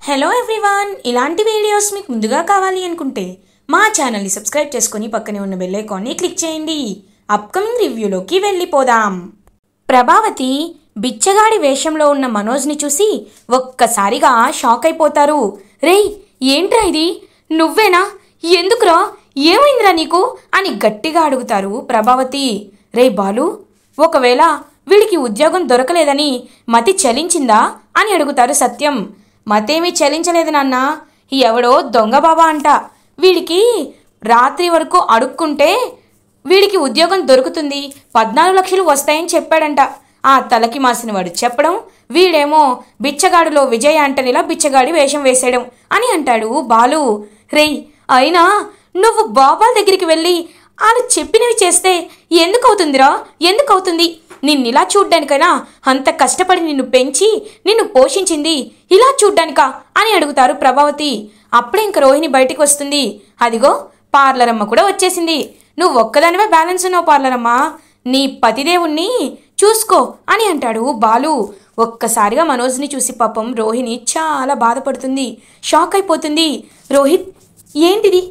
Hello everyone, ఇలాంటి videos మీకు ముందుగా కావాలి అనుకుంటే మా ఛానల్ని సబ్స్క్రైబ్ చేసుకొని పక్కనే ఉన్న బెల్ ఐకాన్ని క్లిక్ చేయండి. అప్కమింగ్ రివ్యూలోకి వెళ్ళిపోదాం. ప్రభావతి బిచ్చగాడి వేషంలో ఉన్న మనోజ్ని చూసి ఒక్కసారిగా షాక్ అయిపోతారు. రేయ్, ఏంట్రా ఇది? నువ్వేనా? ఎందుకురా? ఏమైందిరా నీకు అని గట్టిగా అడుగుతారు ప్రభావతి. రేయ్ బాలు, ఒకవేళ వీడికి ఉద్యోగం దొరకలేదని మతి చలించిందా అని అడుగుతారు సత్యం. మతేమీ చలించలేదు నాన్న, ఎవడో దొంగ బాబా అంట. వీడికి రాత్రి వరకు అడుక్కుంటే వీడికి ఉద్యోగం దొరుకుతుంది, 14 లక్షలు వస్తాయని చెప్పాడంట. ఆ తలకి మాసినవాడు చెప్పడం, వీడేమో బిచ్చగాడులో విజయ్ ఆంటనీలా బిచ్చగాడి వేషం వేసేయడం అని అంటాడు బాలు. రేయ్, అయినా నువ్వు బాబాల దగ్గరికి వెళ్ళి వాళ్ళు చెప్పినవి చేస్తే ఎందుకవుతుందిరా? ఎందుకవుతుంది? నిన్నిలా చూడ్డానికైనా అంత కష్టపడి నిన్ను పెంచి నిన్ను పోషించింది ఇలా చూడ్డానికా అని అడుగుతారు ప్రభావతి. అప్పుడే ఇంక రోహిణి బయటికి వస్తుంది. అదిగో పార్లరమ్మ కూడా వచ్చేసింది. నువ్వు ఒక్కదానివే బ్యాలెన్స్ ఉన్నావు పార్లరమ్మ, నీ పతిదేవుణ్ణి చూసుకో అని అంటాడు బాలు. ఒక్కసారిగా మనోజ్ని చూసి పాపం రోహిణి చాలా బాధపడుతుంది, షాక్ అయిపోతుంది. రోహిత్, ఏంటిది?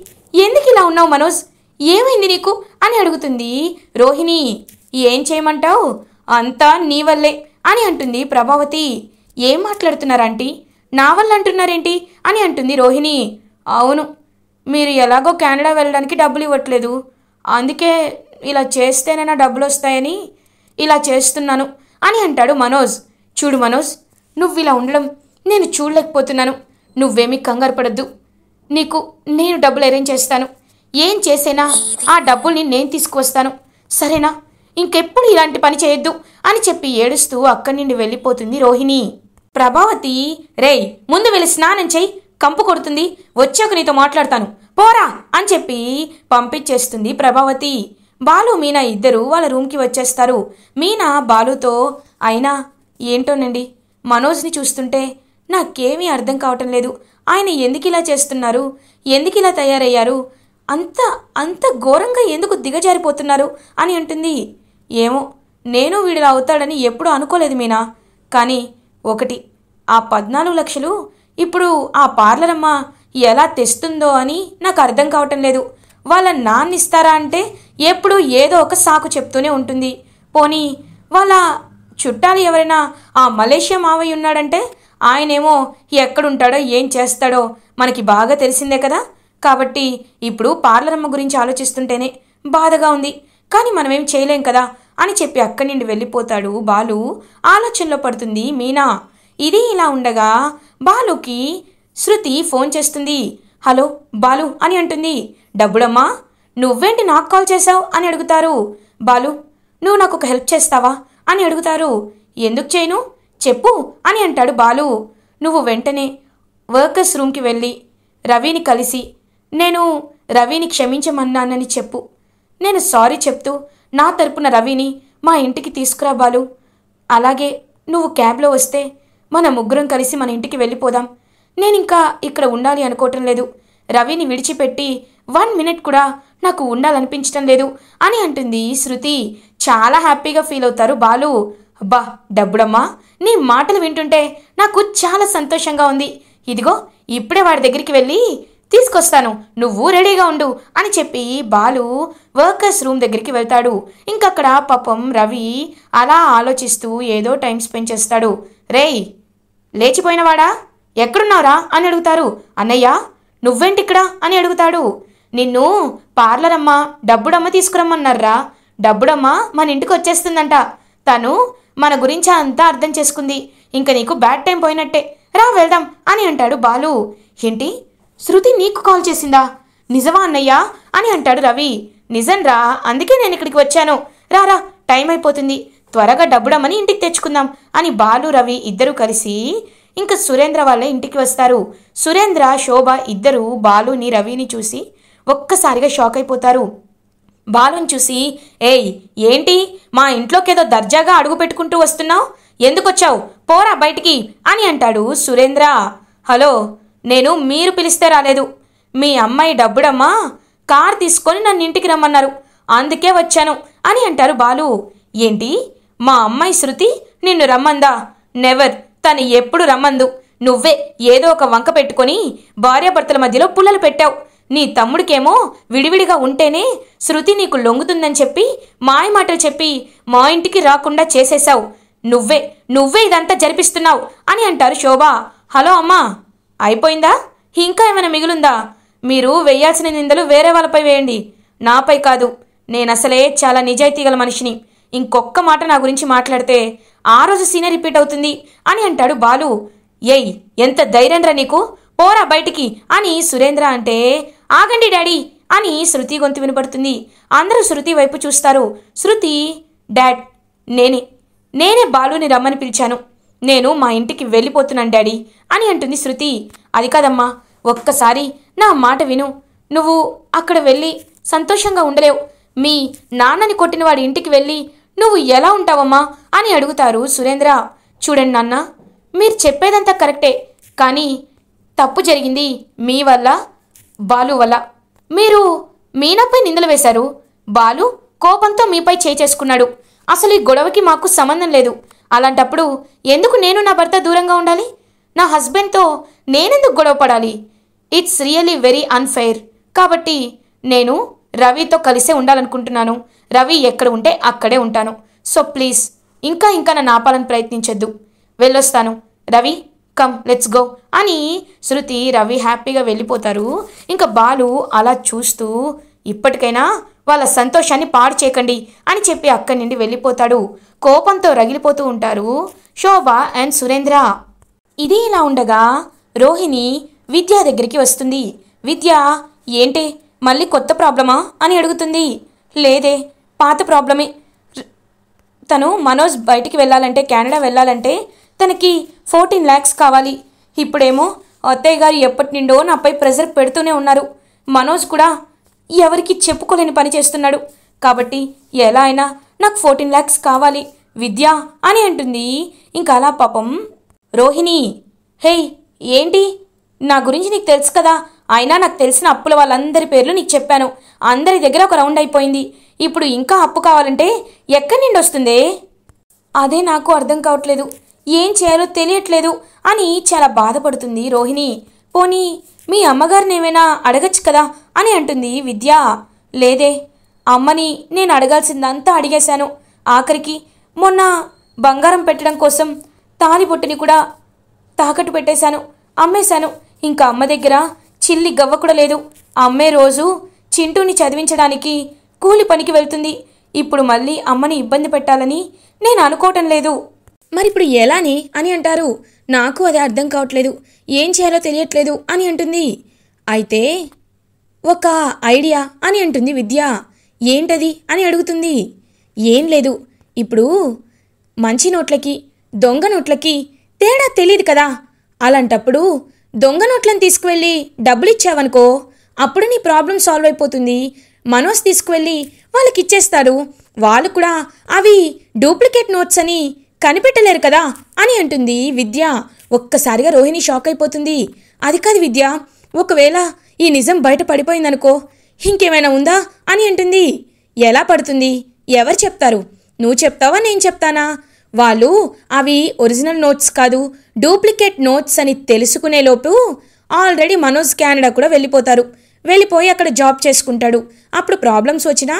ఎందుకు ఇలా ఉన్నావు మనోజ్? ఏమైంది నీకు అని అడుగుతుంది రోహిణి. ఏం చేయమంటావు, అంతా నీ వల్లే అని అంటుంది ప్రభావతి. ఏం మాట్లాడుతున్నారంటీ? నా వల్ల అంటున్నారేంటి అని అంటుంది రోహిణి. అవును, మీరు ఎలాగో కెనడా వెళ్ళడానికి డబ్బులు ఇవ్వట్లేదు, అందుకే ఇలా చేస్తేనైనా డబ్బులు వస్తాయని ఇలా చేస్తున్నాను అని అంటాడు మనోజ్. చూడు మనోజ్, నువ్వు ఇలా ఉండడం నేను చూడలేకపోతున్నాను. నువ్వేమీ కంగారు పడద్దు, నీకు నేను డబ్బులు అరేంజ్ చేస్తాను. ఏం చేసేనా ఆ డబ్బుల్ని నేను తీసుకువస్తాను, సరేనా? ఇంకెప్పుడు ఇలాంటి పని చేయొద్దు అని చెప్పి ఏడుస్తూ అక్కడి నుండి వెళ్ళిపోతుంది రోహిణి. ప్రభావతి, రేయ్ ముందు వెళ్ళి స్నానం చెయ్యి, కంపు కొడుతుంది, వచ్చాక నీతో మాట్లాడతాను, పోరా అని చెప్పి పంపించేస్తుంది ప్రభావతి. బాలు మీనా ఇద్దరు వాళ్ళ రూమ్కి వచ్చేస్తారు. మీనా బాలుతో, అయినా ఏంటోనండి, మనోజ్ని చూస్తుంటే నాకేమీ అర్థం కావటం లేదు. ఆయన ఎందుకు ఇలా చేస్తున్నారు? ఎందుకు ఇలా తయారయ్యారు? అంత అంత ఘోరంగా ఎందుకు దిగజారిపోతున్నారు అని అంటుంది. ఏమో, నేను వీడిలా అవుతాడని ఎప్పుడూ అనుకోలేదు మీనా. కానీ ఒకటి, ఆ 14 లక్షలు ఇప్పుడు ఆ పార్లరమ్మ ఎలా తెస్తుందో అని నాకు అర్థం కావటం లేదు. వాళ్ళ నాన్న ఇస్తారా అంటే ఎప్పుడు ఏదో ఒక సాకు చెప్తూనే ఉంటుంది. పోనీ వాళ్ళ చుట్టాలు ఎవరైనా ఆ మలేషియా మావయ్య ఉన్నాడంటే ఆయనేమో ఎక్కడుంటాడో ఏం చేస్తాడో మనకి బాగా తెలిసిందే కదా. కాబట్టి ఇప్పుడు పార్లరమ్మ గురించి ఆలోచిస్తుంటేనే బాధగా ఉంది, కానీ మనమేం చేయలేం కదా అని చెప్పి అక్కడి నుండి వెళ్ళిపోతాడు బాలు. ఆలోచనలో పడుతుంది మీనా. ఇది ఇలా ఉండగా బాలుకి శృతి ఫోన్ చేస్తుంది. హలో బాలు అని అంటుంది. డబ్బుడమ్మా, నువ్వేంటి నాకు కాల్ చేశావు అని అడుగుతారు. బాలు, నువ్వు నాకు ఒక హెల్ప్ చేస్తావా అని అడుగుతారు. ఎందుకు చేయను, చెప్పు అని అంటాడు బాలు. నువ్వు వెంటనే వర్కర్స్ రూమ్కి వెళ్ళి రవిని కలిసి నేను రవిని క్షమించమన్నానని చెప్పు. నేను సారీ చెప్తూ నా తరపున రవిని మా ఇంటికి తీసుకురా బాలు. అలాగే నువ్వు క్యాబ్లో వస్తే మన ముగ్గురం కలిసి మన ఇంటికి వెళ్ళిపోదాం. నేను ఇంకా ఇక్కడ ఉండాలి అనుకోవటం లేదు. రవిని విడిచిపెట్టి 1 మినిట్ కూడా నాకు ఉండాలనిపించటం లేదు అని అంటుంది శృతి. చాలా హ్యాపీగా ఫీల్ అవుతారు బాలు. అబ్బా డబ్బుడమ్మా, నీ మాటలు వింటుంటే నాకు చాలా సంతోషంగా ఉంది. ఇదిగో ఇప్పుడే వాడి దగ్గరికి వెళ్ళి తీసుకొస్తాను, నువ్వు రెడీగా ఉండు అని చెప్పి బాలు వర్కర్స్ రూమ్ దగ్గరికి వెళ్తాడు. ఇంకక్కడ పాపం రవి అలా ఆలోచిస్తూ ఏదో టైం స్పెండ్ చేస్తాడు. రేయ్, లేచిపోయినవాడా, ఎక్కడున్నావురా అని అడుగుతారు. అన్నయ్య, నువ్వేంటిక్కడ అని అడుగుతాడు. నిన్ను పార్లరమ్మ డబ్బుడమ్మ తీసుకురమ్మన్నారా. డబ్బుడమ్మ మన ఇంటికి వచ్చేస్తుందంట. తను మన గురించి అంతా అర్థం చేసుకుంది. ఇంక నీకు బ్యాడ్ టైం పోయినట్టే, రా వెళ్దాం అని అంటాడు బాలు. ఏంటి, శృతి నీకు కాల్ చేసిందా? నిజమా అన్నయ్యా అని అంటాడు రవి. నిజంరా, అందుకే నేను ఇక్కడికి వచ్చాను. రారా, టైం అయిపోతుంది, త్వరగా డబ్బుడమ్మని ఇంటికి తెచ్చుకుందాం అని బాలు రవి ఇద్దరు కలిసి ఇంకా సురేంద్ర వాళ్ళ ఇంటికి వస్తారు. సురేంద్ర శోభ ఇద్దరు బాలుని రవిని చూసి ఒక్కసారిగా షాక్ అయిపోతారు. బాలుని చూసి, ఏయ్ ఏంటి మా ఇంట్లోకి ఏదో దర్జాగా అడుగు పెట్టుకుంటూ వస్తున్నావు, ఎందుకొచ్చావు, పోరా బయటికి అని అంటాడు సురేంద్ర. హలో, నేను మీరు పిలిస్తే రాలేదు. మీ అమ్మాయి డబ్బుడమ్మ కార్ తీసుకొని నన్ను ఇంటికి రమ్మన్నారు, అందుకే వచ్చాను అని అంటారు బాలు. ఏంటి, మా అమ్మాయి శృతి నిన్ను రమ్మందా? నెవర్, తను ఎప్పుడు రమ్మందు. నువ్వే ఏదో ఒక వంక పెట్టుకొని భార్యాభర్తల మధ్యలో పుల్లలు పెట్టావు. నీ తమ్ముడికేమో విడివిడిగా ఉంటేనే శృతి నీకు లొంగుతుందని చెప్పి మాయమాటలు చెప్పి మా ఇంటికి రాకుండా చేసేశావు. నువ్వే ఇదంతా జరిపిస్తున్నావు అని అంటారు శోభ. హలో అమ్మా, అయిపోయిందా? ఇంకా ఏమైనా మిగులుందా? మీరు వేయాల్సిన నిందలు వేరే వాళ్ళపై వేయండి, నాపై కాదు. నేనసలే చాలా నిజాయితీ గల మనిషిని. ఇంకొక్క మాట నా గురించి మాట్లాడితే ఆ రోజు సీనే రిపీట్ అవుతుంది అని అంటాడు బాలు. ఏయ్, ఎంత ధైర్యంరా నీకు, పోరా బయటికి అని సురేంద్ర అంటే, ఆగండి డాడీ అని శృతి గొంతు వినపడుతుంది. అందరూ శృతి వైపు చూస్తారు. శృతి, డాడ్, నేనే బాలుని రమ్మని పిలిచాను. నేను మా ఇంటికి వెళ్ళిపోతున్నాను డాడీ అని అంటుంది శృతి. అది కాదమ్మా, ఒక్కసారి నా మాట విను. నువ్వు అక్కడ వెళ్ళి సంతోషంగా ఉండలేవు. మీ నాన్నని కొట్టిన వాడి ఇంటికి వెళ్ళి నువ్వు ఎలా ఉంటావమ్మా అని అడుగుతారు సురేంద్ర. చూడండి నాన్న, మీరు చెప్పేదంతా కరెక్టే, కానీ తప్పు జరిగింది మీ వల్ల, బాలు వల్ల. మీరు మీనాపై నిందలు వేశారు. బాలు కోపంతో మీపై చేసుకున్నాడు. అసలు ఈ గొడవకి మాకు సంబంధం లేదు. అలాంటప్పుడు ఎందుకు నేను నా భర్త దూరంగా ఉండాలి? నా హస్బెండ్తో నేనెందుకు గొడవ పడాలి? It's really very unfair. కాబట్టి నేను రవితో కలిసే ఉండాలనుకుంటున్నాను. రవి ఎక్కడ ఉంటే అక్కడే ఉంటాను. సో ప్లీజ్ ఇంకా నన్ను ఆపాలని ప్రయత్నించొద్దు. వెళ్ళొస్తాను. రవి, కమ్ లెట్స్ గో అని శృతి, రవి హ్యాపీగా వెళ్ళిపోతారు. ఇంకా బాలు అలా చూస్తూ, ఇప్పటికైనా వాళ్ళ సంతోషాన్ని పాడు చేయకండి అని చెప్పి అక్కడి నుండి వెళ్ళిపోతాడు. కోపంతో రగిలిపోతూ ఉంటారు శోభ అండ్ సురేంద్ర. ఇది ఇలా ఉండగా రోహిణి విద్య దగ్గరికి వస్తుంది. విద్య, ఏంటి మళ్ళీ కొత్త ప్రాబ్లమా అని అడుగుతుంది. లేదే, పాత ప్రాబ్లమే. తను మనోజ్ బయటికి వెళ్ళాలంటే, కెనడా వెళ్ళాలంటే తనకి 14 lakhs కావాలి. ఇప్పుడేమో అత్తయ్య గారు ఎప్పటి నుండో నాపై ప్రెజర్ పెడుతూనే ఉన్నారు. మనోజ్ కూడా ఎవరికి చెప్పుకోలేని పని చేస్తున్నాడు. కాబట్టి ఎలా అయినా నాకు 14 lakhs కావాలి విద్య అని అంటుంది. ఇంకా అలా పాపం రోహిణి, హేయ్ ఏంటి, నా గురించి నీకు తెలుసు కదా, అయినా నాకు తెలిసిన అప్పుల వాళ్ళందరి పేర్లు నీకు చెప్పాను. అందరి దగ్గర ఒక రౌండ్ అయిపోయింది. ఇప్పుడు ఇంకా అప్పు కావాలంటే ఎక్కడి నుండి వస్తుందే? అదే నాకు అర్థం కావట్లేదు, ఏం చేయాలో తెలియట్లేదు అని చాలా బాధపడుతుంది రోహిణి. పోనీ మీ అమ్మగారిని ఏమైనా అడగచ్చు కదా అని అంటుంది విద్య. లేదే, అమ్మని నేను అడగాల్సిందంతా అడిగేశాను. ఆఖరికి మొన్న బంగారం పెట్టడం కోసం తాలిబొట్టుని కూడా తాకట్టు పెట్టేశాను, అమ్మేశాను. ఇంకా అమ్మ దగ్గర చిల్లి గవ్వ కూడా లేదు. అమ్మే రోజు చింటూని చదివించడానికి కూలి పనికి వెళ్తుంది. ఇప్పుడు మళ్ళీ అమ్మని ఇబ్బంది పెట్టాలని నేను అనుకోవటం లేదు. మరి ఇప్పుడు ఎలాని అని అంటారు. నాకు అది అర్థం కావట్లేదు, ఏం చేయాలో తెలియట్లేదు అని అంటుంది. అయితే ఒక ఐడియా అని అంటుంది విద్య. ఏంటది అని అడుగుతుంది. ఏం లేదు, ఇప్పుడు మంచి నోట్లకి దొంగ నోట్లకి తేడా తెలియదు కదా. అలాంటప్పుడు దొంగ నోట్లను తీసుకువెళ్ళి డబ్బులు ఇచ్చావనుకో, అప్పుడు నీ ప్రాబ్లం సాల్వ్ అయిపోతుంది. మనోజ్ తీసుకువెళ్ళి వాళ్ళకి ఇచ్చేస్తాడు. వాళ్ళు కూడా అవి డూప్లికేట్ నోట్స్ అని కనిపెట్టలేరు కదా అని అంటుంది విద్య. ఒక్కసారిగా రోహిణి షాక్ అయిపోతుంది. అది కాదు విద్య, ఒకవేళ ఈ నిజం బయట పడిపోయిందనుకో, ఇంకేమైనా ఉందా అని అంటుంది. ఎలా పడుతుంది? ఎవరు చెప్తారు? నువ్వు చెప్తావా నేను చెప్తానా? వాళ్ళు అవి ఒరిజినల్ నోట్స్ కాదు డూప్లికేట్ నోట్స్ అని తెలుసుకునేలోపు ఆల్రెడీ మనోజ్ కెనడా కూడా వెళ్ళిపోయి అక్కడ జాబ్ చేసుకుంటాడు. అప్పుడు ప్రాబ్లమ్స్ వచ్చినా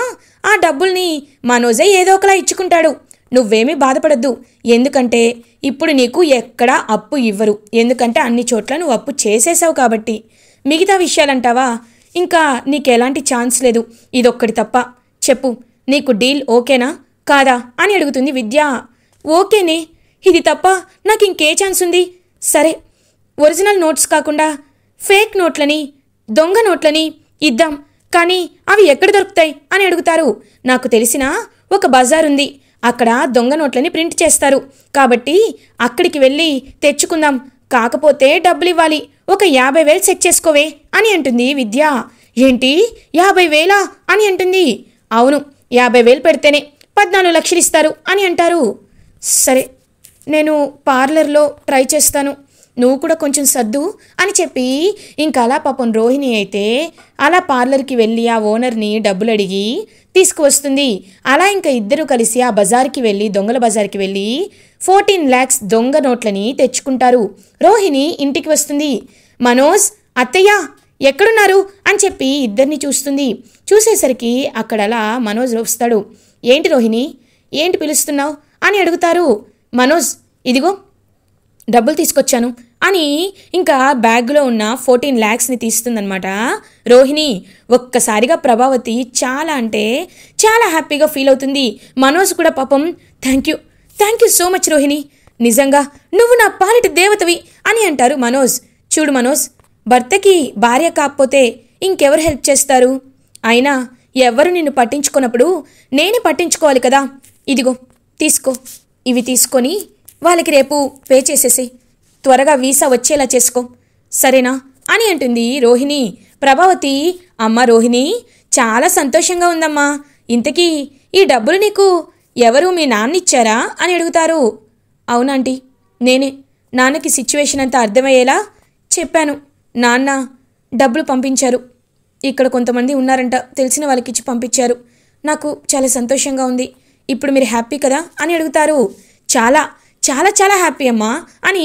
ఆ డబ్బుల్ని మనోజే ఏదో ఒకలా ఇచ్చుకుంటాడు. నువ్వేమీ బాధపడద్దు, ఎందుకంటే ఇప్పుడు నీకు ఎక్కడా అప్పు ఇవ్వరు. ఎందుకంటే అన్ని చోట్ల నువ్వు అప్పు చేసేసావు కాబట్టి. మిగతా విషయాలంటావా, ఇంకా నీకు ఎలాంటి ఛాన్స్ లేదు. ఇదొక్కటి తప్ప. చెప్పు, నీకు డీల్ ఓకేనా కాదా అని అడుగుతుంది విద్య. ఓకేనే, ఇది తప్ప నాకు ఇంకే ఛాన్స్ ఉంది. సరే, ఒరిజినల్ నోట్స్ కాకుండా ఫేక్ నోట్లని దొంగ నోట్లని ఇద్దాం, కానీ అవి ఎక్కడ దొరుకుతాయి అని అడుగుతారు. నాకు తెలిసిన ఒక బజార్ ఉంది, అక్కడ దొంగ నోట్లని ప్రింట్ చేస్తారు. కాబట్టి అక్కడికి వెళ్ళి తెచ్చుకుందాం. కాకపోతే డబ్బులు ఇవ్వాలి. ఒక 50,000 సెట్ చేసుకోవే అని అంటుంది విద్య. ఏంటి 50,000 అని అంటుంది. అవును, 50,000 పెడితేనే 14 లక్షలు ఇస్తారు అని అంటారు. సరే, నేను పార్లర్లో ట్రై చేస్తాను, నువ్వు కూడా కొంచెం సర్దు అని చెప్పి ఇంకా అలా పాపం రోహిణి అయితే అలా పార్లర్కి వెళ్ళి ఆ ఓనర్ని డబ్బులు అడిగి తీసుకువస్తుంది. అలా ఇంకా ఇద్దరు కలిసి ఆ బజార్కి వెళ్ళి, దొంగల బజార్కి వెళ్ళి 14 lakhs దొంగ నోట్లని తెచ్చుకుంటారు. రోహిణి ఇంటికి వస్తుంది. మనోజ్, అత్తయ్య ఎక్కడున్నారు అని చెప్పి ఇద్దరిని చూస్తుంది. చూసేసరికి అక్కడలా మనోజ్ వస్తాడు. ఏంటి రోహిణి, ఏంటి పిలుస్తున్నావు అని అడుగుతారు. మనోజ్, ఇదిగో డబ్బులు తీసుకొచ్చాను అని ఇంకా బ్యాగ్లో ఉన్న 14 lakhsని తీస్తుందనమాట రోహిణి. ఒక్కసారిగా ప్రభావతి చాలా అంటే చాలా హ్యాపీగా ఫీల్ అవుతుంది. మనోజ్ కూడా పాపం thank you so much Rohini, నిజంగా నువ్వు నా పాలిటి దేవతవి అని అంటారు మనోజ్. చూడు మనోజ్, భర్తకి భార్య కాకపోతే ఇంకెవరు హెల్ప్ చేస్తారు? అయినా ఎవరు నిన్ను పట్టించుకున్నప్పుడు నేనే పట్టించుకోవాలి కదా. ఇదిగో తీసుకో, ఇవి తీసుకొని వాళ్ళకి రేపు పే చేసేసి త్వరగా వీసా వచ్చేలా చేసుకో, సరేనా అని అంటుంది రోహిణి. ప్రభావతి, అమ్మ రోహిణి, చాలా సంతోషంగా ఉందమ్మా. ఇంతకీ ఈ డబ్బులు నీకు ఎవరు, మీ నాన్న ఇచ్చారా అని అడుగుతారు. అవునాంటీ, నేనే నాన్నకి సిచ్యువేషన్ అంతా అర్థమయ్యేలా చెప్పాను. నాన్న డబ్బులు పంపించారు. ఇక్కడ కొంతమంది ఉన్నారంట, తెలిసిన వాళ్ళకి ఇచ్చి పంపించారు. నాకు చాలా సంతోషంగా ఉంది. ఇప్పుడు మీరు హ్యాపీ కదా అని అడుగుతారు. చాలా చాలా చాలా హ్యాపీ అమ్మా అని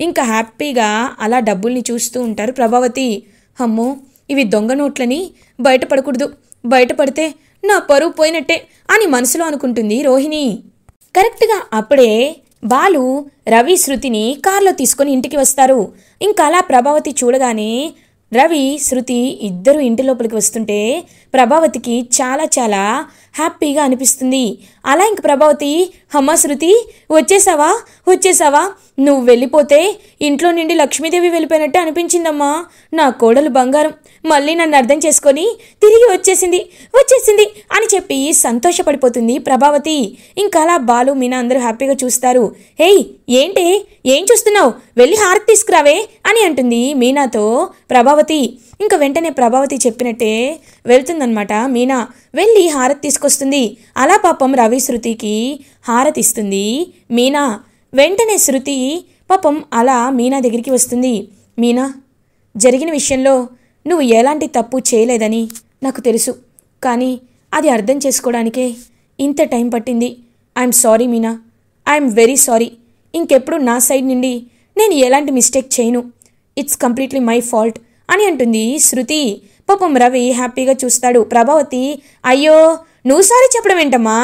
ఇంకా హ్యాపీగా అలా డబ్బుల్ని చూస్తూ ఉంటారు ప్రభావతి. అమ్మో, ఇవి దొంగ నోట్లని బయటపడకూడదు, బయటపడితే నా పరువు పోయినట్టే అని మనసులో అనుకుంటుంది రోహిణి. కరెక్ట్గా అప్పుడే బాలు రవి శృతిని కార్లో తీసుకొని ఇంటికి వస్తారు. ఇంకా అలా ప్రభావతి చూడగానే రవి శృతి ఇద్దరు ఇంటి లోపలికి వస్తుంటే ప్రభావతికి చాలా చాలా హ్యాపీగా అనిపిస్తుంది. అలా ఇంక ప్రభావతి, అమ్మా శృతి వచ్చేసావా, నువ్వు వెళ్ళిపోతే ఇంట్లో నుండి లక్ష్మీదేవి వెళ్ళిపోయినట్టే అనిపించిందమ్మా. నా కోడలు బంగారం మళ్ళీ నన్ను అర్థం చేసుకొని తిరిగి వచ్చేసింది అని చెప్పి సంతోషపడిపోతుంది ప్రభావతి. ఇంకా అలా బాలు మీనా అందరూ హ్యాపీగా చూస్తారు. హేయ్, ఏంటి, ఏం చూస్తున్నావు, వెళ్ళి హారతి తీసుకురావే అని అంటుంది మీనాతో ప్రభావతి. ఇంకా వెంటనే ప్రభావతి చెప్పినట్టే వెళ్తుందనమాట మీనా. వెళ్ళి హారతి తీసుకొస్తుంది. అలా పాపం రవి శృతికి హారతి ఇస్తుంది మీనా. వెంటనే శృతి పాపం అలా మీనా దగ్గరికి వస్తుంది. మీనా, జరిగిన విషయంలో నువ్వు ఎలాంటి తప్పు చేయలేదని నాకు తెలుసు, కానీ అది అర్థం చేసుకోవడానికే ఇంత టైం పట్టింది. I'm sorry Meena, I'm very sorry. ఇంకెప్పుడు నా సైడ్ నుండి నేను ఎలాంటి మిస్టేక్ చేయను. ఇట్స్ కంప్లీట్లీ మై ఫాల్ట్ అని అంటుంది శృతి. పాపం రవి హ్యాపీగా చూస్తాడు. ప్రభావతి, అయ్యో నువ్వు సారీ చెప్పడం ఏంటమ్మా,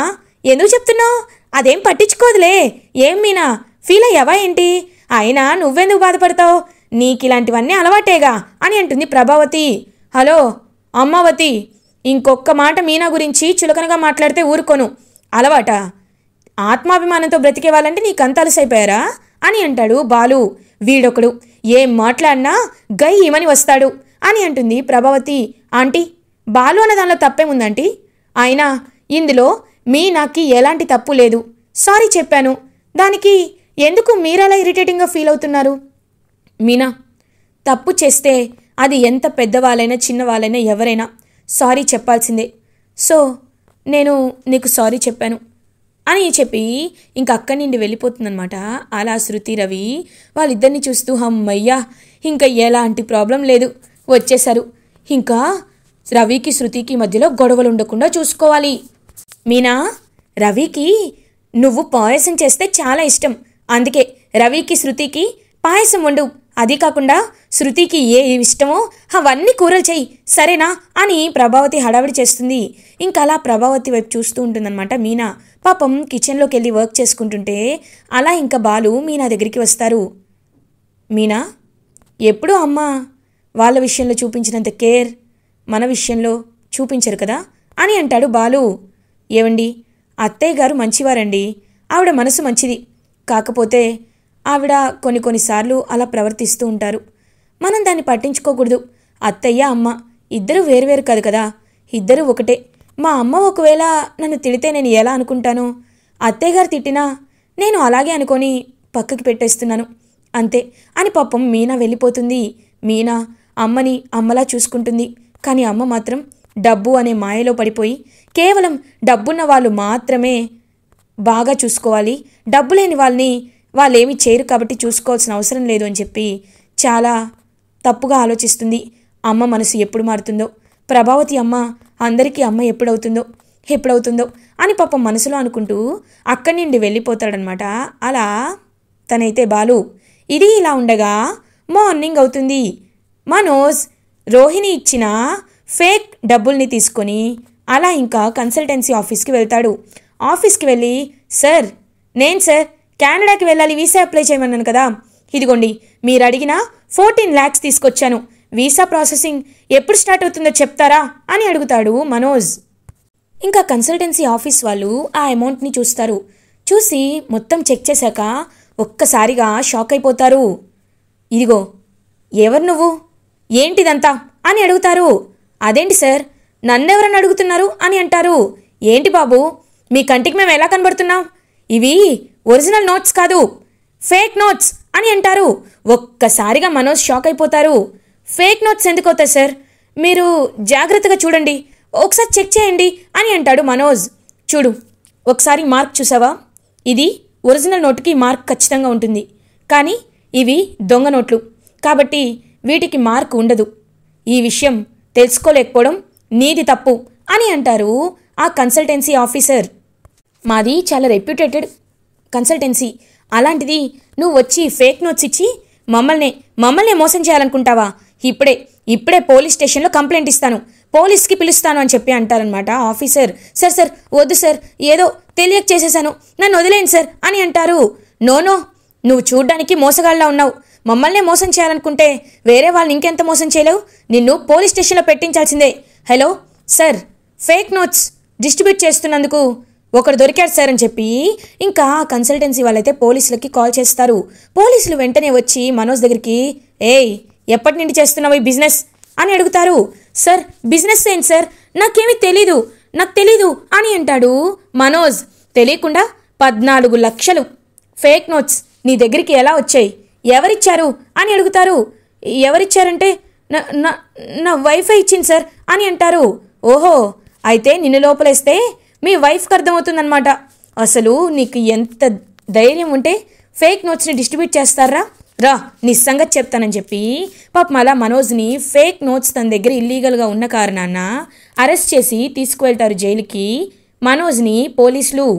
ఎందుకు చెప్తున్నావు, అదేం పట్టించుకోదులే. ఏం మీనా, ఫీల్ అయ్యావా ఏంటి, అయినా నువ్వెందుకు బాధపడతావు, నీకు ఇలాంటివన్నీ అలవాటేగా అని అంటుంది ప్రభావతి. హలో అమ్మావతి, ఇంకొక్క మాట మీనా గురించి చులకనగా మాట్లాడితే ఊరుకోను. అలవాట, ఆత్మాభిమానంతో బ్రతికే వాళ్ళంటే నీకంత అలసైపోయారా అని అంటాడు బాలు. వీడొకడు ఏం మాట్లాడినా గయ్యమని వస్తాడు అని అంటుంది ప్రభావతి. ఆంటీ, బాలు అన్న దానిలో తప్పేముందంటీ, అయినా ఇందులో మీనాకి ఎలాంటి తప్పు లేదు, సారీ చెప్పాను, దానికి ఎందుకు మీరలా ఇరిటేటింగ్గా ఫీల్ అవుతున్నారు? మీనా, తప్పు చేస్తే అది ఎంత పెద్దవాళ్ళైనా చిన్నవాళ్ళైనా ఎవరైనా సారీ చెప్పాల్సిందే. సో నేను నీకు సారీ చెప్పాను అని చెప్పి ఇంక అక్కడి నుండి వెళ్ళిపోతుందనమాట. అలా శృతి రవి వాళ్ళిద్దరిని చూస్తూ అమ్మయ్యా, ఇంకా ఎలాంటి ప్రాబ్లం లేదు, వచ్చేశారు. ఇంకా రవికి శృతికి మధ్యలో గొడవలు ఉండకుండా చూసుకోవాలి. మీనా, రవికి నువ్వు పాయసం చేస్తే చాలా ఇష్టం, అందుకే రవికి శృతికి పాయసం వండు. అది కాకుండా శృతికి ఏ ఇష్టమో అవన్నీ కూరలు చెయ్యి, సరేనా అని ప్రభావతి హడావిడి చేస్తుంది. ఇంకా అలా ప్రభావతి వైపు చూస్తూ ఉంటుందన్నమాట మీనా. పాపం కిచెన్లోకి వెళ్ళి వర్క్ చేసుకుంటుంటే అలా ఇంకా బాలు మీనా దగ్గరికి వస్తారు. మీనా, ఎప్పుడూ అమ్మ వాళ్ళ విషయంలో చూపించినంత కేర్ మన విషయంలో చూపించరు కదా అని అంటాడు బాలు. ఏవండి, అత్తయ్య గారు మంచివారండి, ఆవిడ మనసు మంచిది, కాకపోతే ఆవిడ కొన్నిసార్లు అలా ప్రవర్తిస్తూ ఉంటారు, మనం దాన్ని పట్టించుకోకూడదు. అత్తయ్య అమ్మ ఇద్దరు వేరువేరు కాదు కదా, ఇద్దరు ఒకటే. మా అమ్మ ఒకవేళ నన్ను తిడితే నేను ఎలా అనుకుంటానో, అత్తయ్య గారు తిట్టినా నేను అలాగే అనుకొని పక్కకి పెట్టేస్తున్నాను అంతే అని పాపం మీనా వెళ్ళిపోతుంది. మీనా అమ్మని అమ్మలా చూసుకుంటుంది, కానీ అమ్మ మాత్రం డబ్బు అనే మాయలో పడిపోయి కేవలం డబ్బున్న వాళ్ళు మాత్రమే బాగా చూసుకోవాలి, డబ్బు లేని వాళ్ళని వాళ్ళేమీ చేయరు కాబట్టి చూసుకోవాల్సిన అవసరం లేదు అని చెప్పి చాలా తప్పుగా ఆలోచిస్తుంది. అమ్మ మనసు ఎప్పుడు మారుతుందో, ప్రభావతి అమ్మ అందరికీ అమ్మ ఎప్పుడవుతుందో అని పాపం మనసులో అనుకుంటూ అక్కడి నుండి వెళ్ళిపోతాడనమాట. అలా తనైతే బాలు. ఇది ఇలా ఉండగా మార్నింగ్ అవుతుంది. మనోజ్ రోహిణి ఇచ్చిన ఫేక్ డబ్బుల్ని తీసుకొని అలా ఇంకా కన్సల్టెన్సీ ఆఫీస్కి వెళ్తాడు. ఆఫీస్కి వెళ్ళి, సార్ కెనడాకి వెళ్ళాలి, వీసా అప్లై చేయమన్నాను కదా, ఇదిగోండి మీరు అడిగిన 14 lakhs తీసుకొచ్చాను, వీసా ప్రాసెసింగ్ ఎప్పుడు స్టార్ట్ అవుతుందో చెప్తారా అని అడుగుతాడు మనోజ్. ఇంకా కన్సల్టెన్సీ ఆఫీస్ వాళ్ళు ఆ అమౌంట్ని చూస్తారు. చూసి మొత్తం చెక్ చేశాక ఒక్కసారిగా షాక్ అయిపోతారు. ఇదిగో ఎవరు నువ్వు, ఏంటిదంతా అని అడుగుతారు. అదేంటి సార్ నన్నెవరని అడుగుతున్నారు అని అంటారు. ఏంటి బాబు మీ కంటికి మేము ఎలా కనబడుతున్నాం, ఇవి ఒరిజినల్ నోట్స్ కాదు ఫేక్ నోట్స్ అని అంటారు. ఒక్కసారిగా మనోజ్ షాక్ అయిపోతారు. ఫేక్ నోట్స్ ఎందుకు అవుతాయి సార్, మీరు జాగ్రత్తగా చూడండి, ఒకసారి చెక్ చేయండి అని అంటాడు మనోజ్. చూడు ఒకసారి మార్క్ చూసావా, ఇది ఒరిజినల్ నోటుకి మార్క్ ఖచ్చితంగా ఉంటుంది, కానీ ఇవి దొంగ నోట్లు కాబట్టి వీటికి మార్క్ ఉండదు. ఈ విషయం తెలుసుకోలేకపోవడం నీది తప్పు అని అంటారు ఆ కన్సల్టెన్సీ ఆఫీసర్. మాది చాలా రెప్యూటెడ్ కన్సల్టెన్సీ, అలాంటిది నువ్వు వచ్చి ఫేక్ నోట్స్ ఇచ్చి మమ్మల్నే మోసం చేయాలనుకుంటావా, ఇప్పుడే పోలీస్ స్టేషన్లో కంప్లైంట్ ఇస్తాను, పోలీస్కి పిలుస్తాను అని చెప్పి అంటారనమాట ఆఫీసర్. సార్ వద్దు సార్, ఏదో తెలియక చేసేసాను, నన్ను వదిలేయండి సార్ అని అంటారు. నో నువ్వు చూడ్డానికి మోసగాళ్ళ ఉన్నావు, మమ్మల్నే మోసం చేయాలనుకుంటే వేరే వాళ్ళని ఇంకెంత మోసం చేయలేవు, నిన్ను పోలీస్ స్టేషన్లో పెట్టించాల్సిందే. Hello sir, fake notes distribute చేస్తున్నందుకు ఒకడు దొరికాడు సార్ అని చెప్పి ఇంకా కన్సల్టెన్సీ వాళ్ళైతే పోలీసులకి కాల్ చేస్తారు. పోలీసులు వెంటనే వచ్చి మనోజ్ దగ్గరికి, ఎప్పటి నుండి చేస్తున్నావు ఈ బిజినెస్ అని అడుగుతారు. సార్ బిజినెస్ ఏంటి సార్, నాకు తెలీదు అని అంటాడు మనోజ్. తెలియకుండా 14 లక్షలు ఫేక్ నోట్స్ నీ దగ్గరికి ఎలా వచ్చాయి, ఎవరిచ్చారు అని అడుగుతారు. ఎవరిచ్చారంటే నా వైఫై ఇచ్చింది సార్ అని అంటారు. ఓహో, అయితే నిన్ను లోపలేస్తే మీ వైఫ్కి అర్థమవుతుందన్నమాట. అసలు నీకు ఎంత ధైర్యం ఉంటే ఫేక్ నోట్స్ని డిస్ట్రిబ్యూట్ చేస్తారా, రా నీ సంగతి చెప్తానని చెప్పి పాపం అలా మనోజ్ని ఫేక్ నోట్స్ తన దగ్గర ఇల్లీగల్గా ఉన్న కారణాన అరెస్ట్ చేసి తీసుకువెళ్తారు జైలుకి మనోజ్ని పోలీసులు.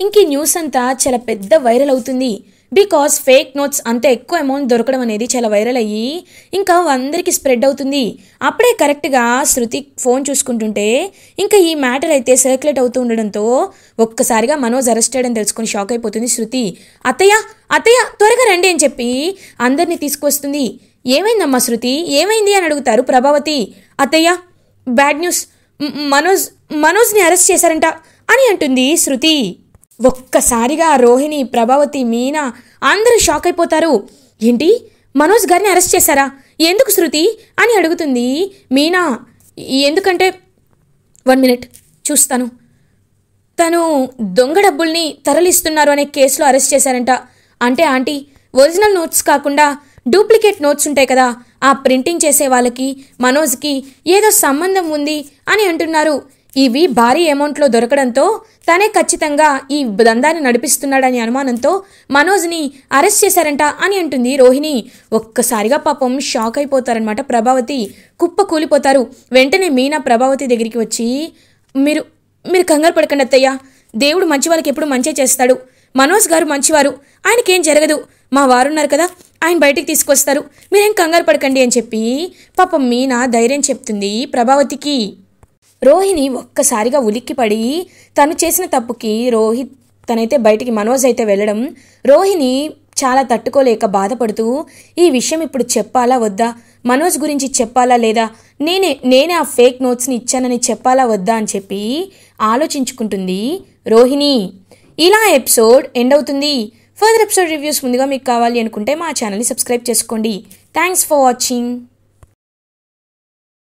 ఇంక ఈ న్యూస్ అంతా చాలా పెద్ద వైరల్ అవుతుంది. బికాస్ ఫేక్ నోట్స్ అంత ఎక్కువ అమౌంట్ దొరకడం అనేది చాలా వైరల్ అయ్యి ఇంకా అందరికీ స్ప్రెడ్ అవుతుంది. అప్పుడే కరెక్ట్గా శృతి ఫోన్ చూసుకుంటుంటే ఇంకా ఈ మ్యాటర్ అయితే సర్క్యులేట్ అవుతూ ఉండడంతో ఒక్కసారిగా మనోజ్ అరెస్టెడ్ అని తెలుసుకొని షాక్ అయిపోతుంది శృతి. అత్తయ్య త్వరగా రండి అని చెప్పి అందరినీ తీసుకొస్తుంది. ఏమైందమ్మా శృతి, ఏమైంది అని అడుగుతారు ప్రభావతి. అత్తయ్య బ్యాడ్ న్యూస్, మనోజ్ని అరెస్ట్ చేశారంట అని అంటుంది శృతి. ఒక్కసారిగా రోహిణి, ప్రభావతి, మీనా అందరూ షాక్ అయిపోతారు. ఏంటి మనోజ్ గారిని అరెస్ట్ చేశారా, ఎందుకు శృతి అని అడుగుతుంది మీనా. ఎందుకంటే 1 minute చూస్తాను, తను దొంగ డబ్బుల్ని తరలిస్తున్నారు అనే కేసులో అరెస్ట్ చేశారంట. అంటే ఆంటీ ఒరిజినల్ నోట్స్ కాకుండా డూప్లికేట్ నోట్స్ ఉంటాయి కదా, ఆ ప్రింటింగ్ చేసే వాళ్ళకి మనోజ్కి ఏదో సంబంధం ఉంది అని అంటున్నారు. ఇవి భారీ అమౌంట్లో దొరకడంతో తనే ఖచ్చితంగా ఈ దందాన్ని నడిపిస్తున్నాడని అనుమానంతో మనోజ్ని అరెస్ట్ చేశారంట అని అంటుంది రోహిణి. ఒక్కసారిగా పాపం షాక్ అయిపోతారనమాట ప్రభావతి, కుప్ప కూలిపోతారు. వెంటనే మీనా ప్రభావతి దగ్గరికి వచ్చి, మీరు కంగారు పడకండి అత్తయ్య, దేవుడు మంచి వాళ్ళకి ఎప్పుడు మంచి చేస్తాడు, మనోజ్ గారు మంచివారు, ఆయనకేం జరగదు, మా వారున్నారు కదా, ఆయన బయటికి తీసుకొస్తారు, మీరేం కంగారు పడకండి అని చెప్పి పాపం మీనా ధైర్యం చెప్తుంది ప్రభావతికి. రోహిణి ఒక్కసారిగా ఉలిక్కిపడి తను చేసిన తప్పుకి తనైతే బయటికి మనోజ్ అయితే వెళ్ళడం రోహిణి చాలా తట్టుకోలేక బాధపడుతూ ఈ విషయం ఇప్పుడు చెప్పాలా వద్దా, మనోజ్ గురించి చెప్పాలా లేదా, నేనే ఆ ఫేక్ నోట్స్ని ఇచ్చానని చెప్పాలా వద్దా అని చెప్పి ఆలోచించుకుంటుంది రోహిణి. ఇలా ఎపిసోడ్ ఎండ్ అవుతుంది. ఫర్దర్ ఎపిసోడ్ రివ్యూస్ ముందుగా మీకు కావాలి అనుకుంటే మా ఛానల్ని సబ్స్క్రైబ్ చేసుకోండి. Thanks for watching.